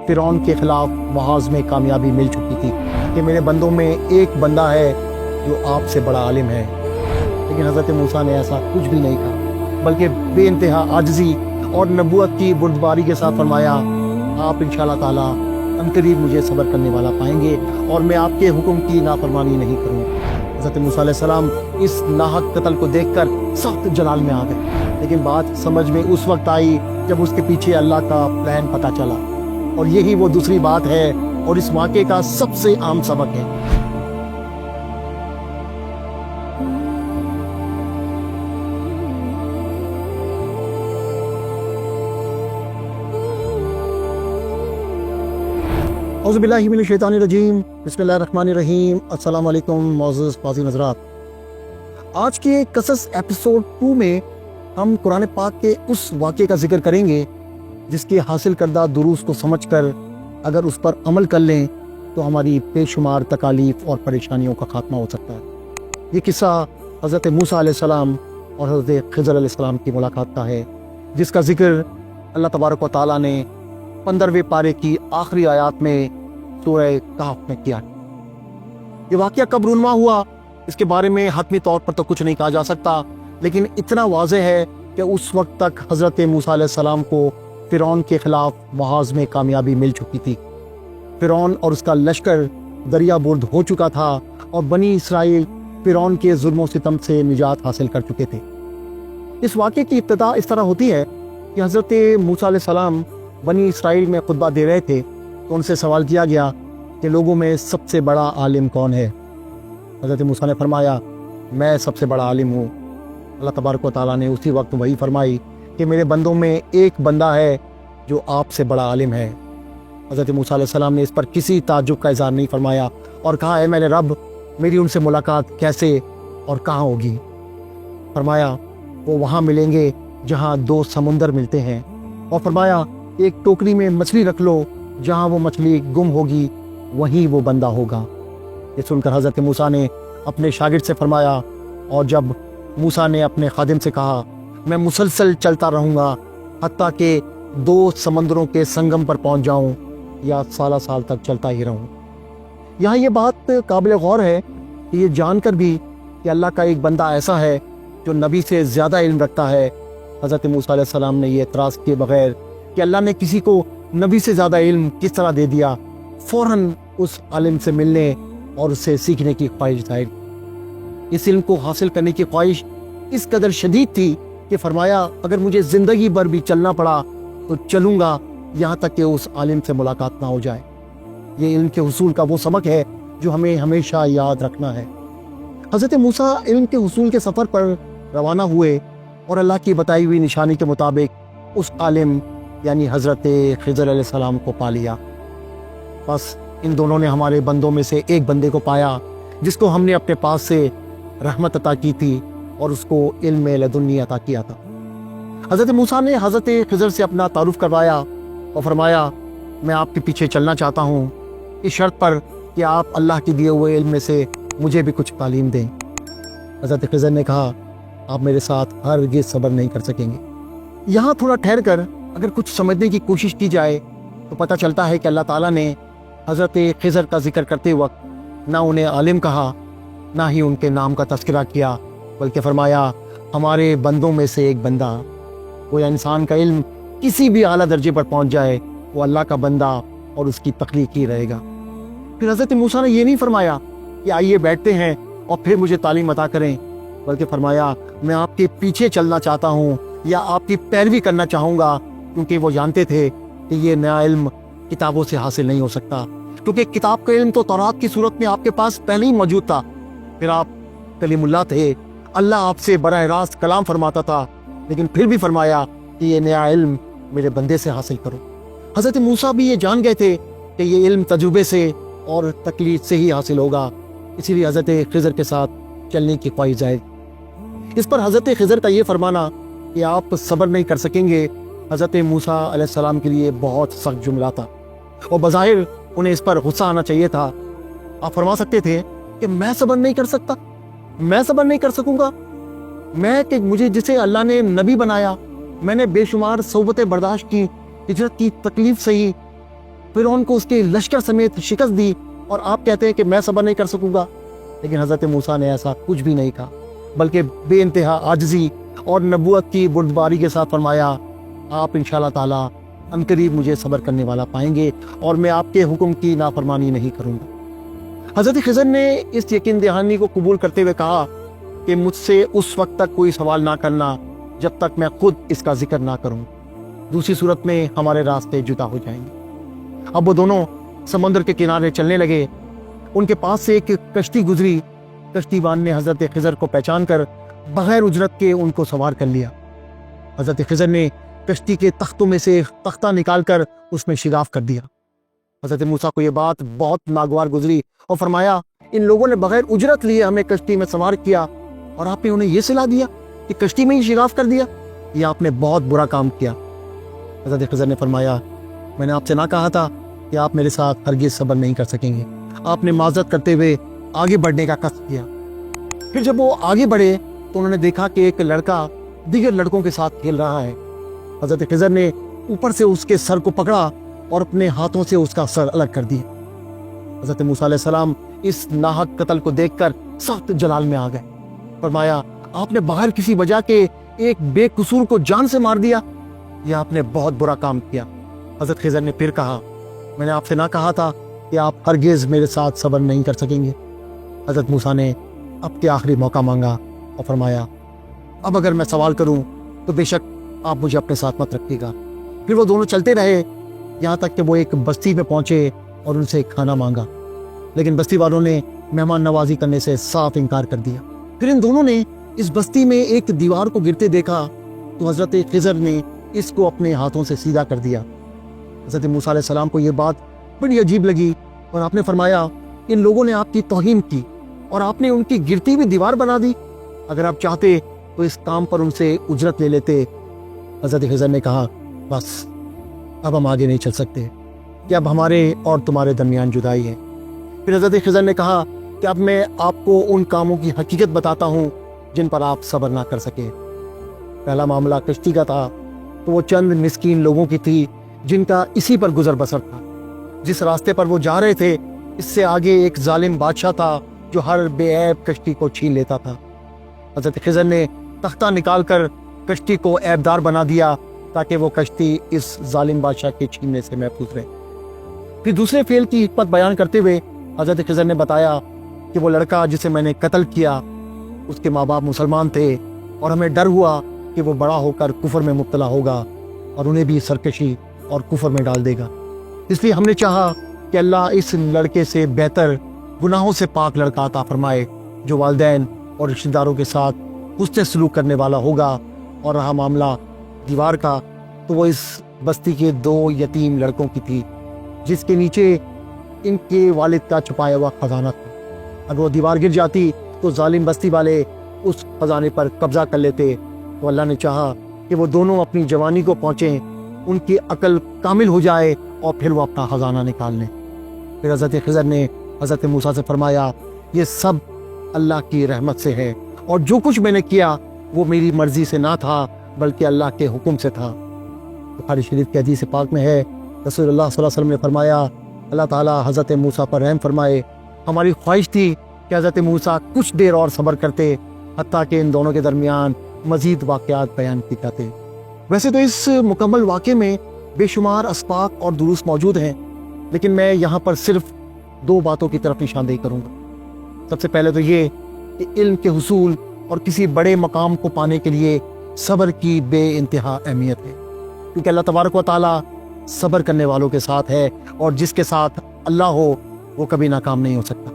فرعون کے خلاف محاذ میں کامیابی مل چکی تھی کہ میرے بندوں میں ایک بندہ ہے جو آپ سے بڑا عالم ہے، لیکن حضرت موسیٰ نے ایسا کچھ بھی نہیں کہا، بلکہ بے انتہا عاجزی اور نبوت کی بردباری کے ساتھ فرمایا، آپ انشاءاللہ تعالیٰ عنقریب مجھے صبر کرنے والا پائیں گے اور میں آپ کے حکم کی نافرمانی نہیں کروں۔ حضرت موسیٰ علیہ السلام اس ناحق قتل کو دیکھ کر سخت جلال میں آ گئے، لیکن بات سمجھ میں اس وقت آئی جب اس کے پیچھے اللہ کا پلان پتہ چلا، اور یہی وہ دوسری بات ہے اور اس واقعے کا سب سے عام سبق ہے۔ اعوذ باللہ من الشیطان الرجیم، بسم اللہ الرحمن الرحیم۔ السلام علیکم معزز قاضی نظرات، آج کے قصص ایپیسوڈ 2 میں ہم قرآن پاک کے اس واقعے کا ذکر کریں گے جس کے حاصل کردہ دروس کو سمجھ کر اگر اس پر عمل کر لیں تو ہماری بے شمار تکالیف اور پریشانیوں کا خاتمہ ہو سکتا ہے۔ یہ قصہ حضرت موسیٰ علیہ السلام اور حضرت خضر علیہ السلام کی ملاقات کا ہے، جس کا ذکر اللہ تبارک و تعالیٰ نے 15ویں پارے کی آخری آیات میں سورہ کہف میں کیا۔ یہ واقعہ کب رونما ہوا اس کے بارے میں حتمی طور پر تو کچھ نہیں کہا جا سکتا، لیکن اتنا واضح ہے کہ اس وقت تک حضرت موسیٰ علیہ السلام کو فرعون کے خلاف محاذ میں کامیابی مل چکی تھی۔ فرعون اور اس کا لشکر دریا برد ہو چکا تھا اور بنی اسرائیل فرعون کے ظلم و ستم سے نجات حاصل کر چکے تھے۔ اس واقعے کی ابتدا اس طرح ہوتی ہے کہ حضرت موسیٰ علیہ السلام بنی اسرائیل میں خطبہ دے رہے تھے تو ان سے سوال کیا گیا کہ لوگوں میں سب سے بڑا عالم کون ہے؟ حضرت موسیٰ نے فرمایا، میں سب سے بڑا عالم ہوں۔ اللہ تبارک و تعالیٰ نے اسی وقت وہی فرمائی کہ میرے بندوں میں ایک بندہ ہے جو آپ سے بڑا عالم ہے۔ حضرت موسیٰ علیہ السلام نے اس پر کسی تعجب کا اظہار نہیں فرمایا اور کہا، اے میرے رب، میری ان سے ملاقات کیسے اور کہاں ہوگی؟ فرمایا، وہ وہاں ملیں گے جہاں 2 سمندر ملتے ہیں، اور فرمایا ایک ٹوکری میں مچھلی رکھ لو، جہاں وہ مچھلی گم ہوگی وہیں وہ بندہ ہوگا۔ یہ سن کر حضرت موسیٰ نے اپنے شاگرد سے فرمایا، اور جب موسیٰ نے اپنے خادم سے کہا، میں مسلسل چلتا رہوں گا حتیٰ کہ 2 سمندروں کے سنگم پر پہنچ جاؤں یا سالہ سال تک چلتا ہی رہوں۔ یہاں یہ بات قابل غور ہے کہ یہ جان کر بھی کہ اللہ کا ایک بندہ ایسا ہے جو نبی سے زیادہ علم رکھتا ہے، حضرت موسیٰ علیہ السلام نے یہ اعتراض کیے بغیر کہ اللہ نے کسی کو نبی سے زیادہ علم کس طرح دے دیا، فوراً اس عالم سے ملنے اور اس سے سیکھنے کی خواہش ظاہر۔ اس علم کو حاصل کرنے کی خواہش اس قدر شدید تھی کہ فرمایا، اگر مجھے زندگی بھر بھی چلنا پڑا تو چلوں گا یہاں تک کہ اس عالم سے ملاقات نہ ہو جائے۔ یہ علم کے حصول کا وہ سبق ہے جو ہمیں ہمیشہ یاد رکھنا ہے۔ حضرت موسیٰ علم کے حصول کے سفر پر روانہ ہوئے اور اللہ کی بتائی ہوئی نشانی کے مطابق اس عالم یعنی حضرت خضر علیہ السلام کو پا لیا۔ بس ان دونوں نے ہمارے بندوں میں سے ایک بندے کو پایا جس کو ہم نے اپنے پاس سے رحمت عطا کی تھی اور اس کو علم لدنی عطا کیا تھا۔ حضرت موسیٰ نے حضرت خضر سے اپنا تعارف کروایا اور فرمایا، میں آپ کے پیچھے چلنا چاہتا ہوں اس شرط پر کہ آپ اللہ کے دیے ہوئے علم میں سے مجھے بھی کچھ تعلیم دیں۔ حضرت خضر نے کہا، آپ میرے ساتھ ہرگز صبر نہیں کر سکیں گے۔ یہاں تھوڑا ٹھہر کر اگر کچھ سمجھنے کی کوشش کی جائے تو پتہ چلتا ہے کہ اللہ تعالیٰ نے حضرت خضر کا ذکر کرتے وقت نہ انہیں عالم کہا نہ ہی ان کے نام کا تذکرہ کیا، بلکہ فرمایا ہمارے بندوں میں سے ایک بندہ۔ وہ انسان کا علم کسی بھی اعلیٰ درجے پر پہنچ جائے وہ اللہ کا بندہ اور اس کی تخلیق ہی رہے گا۔ پھر حضرت موسیٰ نے یہ نہیں فرمایا کہ آئیے بیٹھتے ہیں اور پھر مجھے تعلیم عطا کریں، بلکہ فرمایا میں آپ کے پیچھے چلنا چاہتا ہوں یا آپ کی پیروی کرنا چاہوں گا، کیونکہ وہ جانتے تھے کہ یہ نیا علم کتابوں سے حاصل نہیں ہو سکتا، کیونکہ کتاب کا علم تو تورات کی صورت میں آپ کے پاس پہلے ہی موجود تھا۔ پھر آپ کلیم اللہ تھے، اللہ آپ سے براہ راست کلام فرماتا تھا، لیکن پھر بھی فرمایا کہ یہ نیا علم میرے بندے سے حاصل کرو۔ حضرت موسیٰ بھی یہ جان گئے تھے کہ یہ علم تجربے سے اور تقلید سے ہی حاصل ہوگا، اسی لیے حضرت خضر کے ساتھ چلنے کی خواہش ظاہر۔ اس پر حضرت خضر کا یہ فرمانا کہ آپ صبر نہیں کر سکیں گے حضرت موسیٰ علیہ السلام کے لیے بہت سخت جملہ تھا، اور بظاہر انہیں اس پر غصہ آنا چاہیے تھا۔ آپ فرما سکتے تھے کہ میں صبر نہیں کر سکتا، میں صبر نہیں کر سکوں گا، میں کہ مجھے جسے اللہ نے نبی بنایا، میں نے بے شمار صعوبتیں برداشت کی، ہجرت کی تکلیف سہی، फिरौन को उसके लश्कर समेत शिकस्त दी और आप कहते हैं कि मैं सब्र नहीं कर सकूंगा। लेकिन हज़रत मूसा ने ऐसा कुछ भी नहीं कहा, बल्कि बेइंतहा आजिज़ी और नबूवत की बुर्दबारी के साथ फरमाया, आप इंशाअल्लाह ताला अनकरीब मुझे सब्र करने वाला पाएंगे और मैं आपके हुक्म की नाफरमानी नहीं करूँगा। हज़रत खिज़र ने इस यकीन दहानी को कबूल करते हुए कहा कि मुझसे उस वक्त तक कोई सवाल ना करना जब तक मैं खुद इसका जिक्र ना करूँ, दूसरी सूरत में हमारे रास्ते जुदा हो जाएंगे। अब वो दोनों समंदर के किनारे चलने लगे। उनके पास से एक कश्ती गुजरी। कश्तीबान ने हज़रत खिज़र को पहचान कर बग़ैर उजरत के उनको सवार कर लिया। हज़रत खिज़र ने कश्ती के तख्तों में से तख्ता निकाल कर उसमें शिगाफ कर दिया। हज़रत मूसा को ये बात बहुत नागवार गुजरी और फरमाया, इन लोगों ने बग़ैर उजरत लिए हमें कश्ती में सवार किया और आपने उन्हें ये सलाह दिया कि कश्ती में ही शिगाफ कर दिया। ये आपने बहुत बुरा काम किया। हज़रत खिज़र ने फरमाया, मैंने आपसे ना कहा था कि आप मेरे साथ हरगिज़ सब्र नहीं कर सकेंगे। आपने माज़रत करते हुए आगे बढ़ने का कष्ट किया। फिर जब वो आगे बढ़े तो उन्होंने देखा कि एक लड़का दीगर लड़कों के साथ खेल रहा है। हज़रत खिज़र ने ऊपर से उसके सर को पकड़ा और अपने हाथों से उसका सर अलग कर दिया। हज़रत मूसा अलैहिस्सलाम इस नाहक कत्ल को देखकर सख्त जलाल में आ गए। फरमाया, आपने बगैर किसी वजह के एक बेकसूर को जान से मार दिया, यह आपने बहुत बुरा काम किया। हज़रत खिज़र ने फिर कहा, मैंने आपसे ना कहा था कि आप हरगिज़ मेरे साथ सब्र नहीं कर सकेंगे। हज़रत मूसा ने अब के आखिरी मौका मांगा और फरमाया, अब अगर मैं सवाल करूं तो बेशक आप मुझे अपने साथ मत रखिएगा। फिर वो दोनों चलते रहे यहाँ तक कि वो एक बस्ती में पहुंचे और उनसे खाना मांगा, लेकिन बस्ती वालों ने मेहमान नवाजी करने से साफ इनकार कर दिया। फिर इन दोनों ने इस बस्ती में एक दीवार को गिरते देखा तो हज़रत खिज़र ने इसको अपने हाथों से सीधा कर दिया। हज़रत मूसा अलैहिस्सलाम को ये बात बड़ी अजीब लगी और आपने फरमाया, इन लोगों ने आपकी तौहीन की और आपने उनकी गिरती हुई दीवार बना दी। अगर आप चाहते तो इस काम पर उनसे उजरत ले लेते। हज़रत खिज़र ने कहा, बस अब हम आगे नहीं चल सकते कि अब हमारे और तुम्हारे दरमियान जुदाई है। फिर हज़रत खिज़र ने कहा कि अब मैं आपको उन कामों की हकीकत बताता हूँ जिन पर आप सब्र ना कर सके। पहला मामला कश्ती का था तो वो चंद मिस्कीन लोगों की थी जिनका इसी पर गुजर बसर था। जिस रास्ते पर वो जा रहे थे इससे आगे एक जालिम बादशाह था जो हर बेऐब कश्ती को छीन लेता था। हज़रत खिज़र ने तख्ता निकाल कर कश्ती को ऐबदार बना दिया ताकि वो कश्ती इस जालिम बादशाह के छीनने से महफूज रहे। फिर दूसरे फेल की हिकमत बयान करते हुए हज़रत खिज़र ने बताया कि वो लड़का जिसे मैंने कत्ल किया उसके माँ बाप मुसलमान थे और हमें डर हुआ कि वो बड़ा होकर कुफर में मुब्तला होगा और उन्हें भी सरकशी और कुफर में डाल देगा। इसलिए हमने चाहा कि अल्लाह इस लड़के से बेहतर गुनाहों से पाक लड़का अता फरमाए जो वालिदैन और रिश्तेदारों के साथ हुस्न सलूक करने वाला होगा। और रहा मामला दीवार का तो वो इस बस्ती के 2 यतीम लड़कों की थी जिसके नीचे इनके वालिद का छुपाया हुआ खजाना था। अगर वो दीवार गिर जाती तो जालिम बस्ती वाले उस खजाने पर कब्जा कर लेते। तो अल्लाह ने चाहा कि वो दोनों अपनी जवानी को पहुँचें, उनकी अकल कामिल हो जाए और फिर वो अपना खजाना निकाल लें। फिर हज़रत खिज़र ने हज़रत मूसा से फरमाया, ये सब अल्लाह की रहमत से है और जो कुछ मैंने किया वो मेरी मर्जी से ना था बल्कि अल्लाह के हुक्म से था। बुखारी शरीफ की हदीस पाक में है, रसूलुल्लाह सल्लल्लाहु अलैहि वसल्लम ने फरमाया, अल्लाह ताला हज़रत मूसा पर रहम फरमाए। हमारी ख्वाहिश थी कि हज़रत मूसा कुछ देर और सब्र करते हत्ता कि इन दोनों के दरमियान मज़ीद वाक़यात बयान किए जाते। वैसे तो इस मुकम्मल वाक़े में बेशुमार अस्बाक और दुरूस मौजूद हैं, लेकिन मैं यहाँ पर सिर्फ 2 बातों की तरफ निशानदेही करूँगा। सबसे पहले तो ये कि इल्म के हुसूल और किसी बड़े मकाम को पाने के लिए सब्र की बेइंतहा अहमियत है, क्योंकि अल्लाह तबारक व तआला सब्र करने वालों के साथ है और जिसके साथ अल्लाह हो वो कभी नाकाम नहीं हो सकता।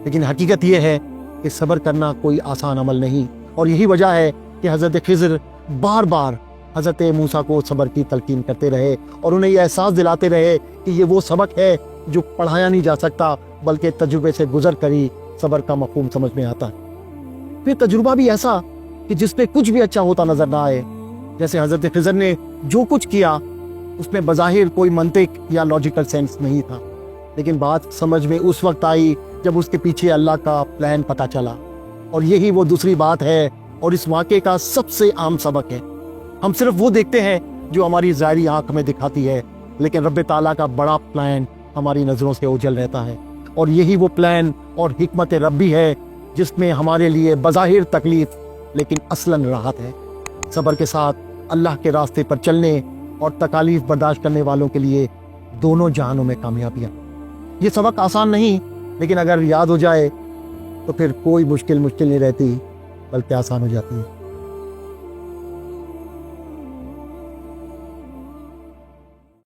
लेकिन हकीकत ये है कि सब्र करना कोई आसान अमल नहीं और यही वजह है कि हज़रत खिज़र बार बार हज़रत मूसा को सब्र की तलकीन करते रहे और उन्हें यह एहसास दिलाते रहे कि ये वो सबक है जो पढ़ाया नहीं जा सकता बल्कि तजुर्बे से गुजर कर ही सब्र का मफ़हूम समझ में आता है। फिर तजुर्बा भी ऐसा कि जिसपे कुछ भी अच्छा होता नजर ना आए। जैसे हज़रत खिज़र ने जो कुछ किया उसमें बज़ाहिर कोई मंतिक या लॉजिकल सेंस नहीं था, लेकिन बात समझ में उस वक्त आई जब उसके पीछे अल्लाह का प्लान पता चला। और यही वो दूसरी बात है और इस वाक़े का सबसे आम सबक है। हम सिर्फ वो देखते हैं जो हमारी ज़ाहिरी आँख में दिखाती है, لیکن رب تعالیٰ کا بڑا پلان ہماری نظروں سے اوجھل رہتا ہے، اور یہی وہ پلان اور حکمت ربی ہے جس میں ہمارے لیے بظاہر تکلیف لیکن اصلاً راحت ہے۔ صبر کے ساتھ اللہ کے راستے پر چلنے اور تکالیف برداشت کرنے والوں کے لیے دونوں جہانوں میں کامیابیاں۔ یہ سبق آسان نہیں، لیکن اگر یاد ہو جائے تو پھر کوئی مشکل نہیں رہتی بلکہ آسان ہو جاتی ہے۔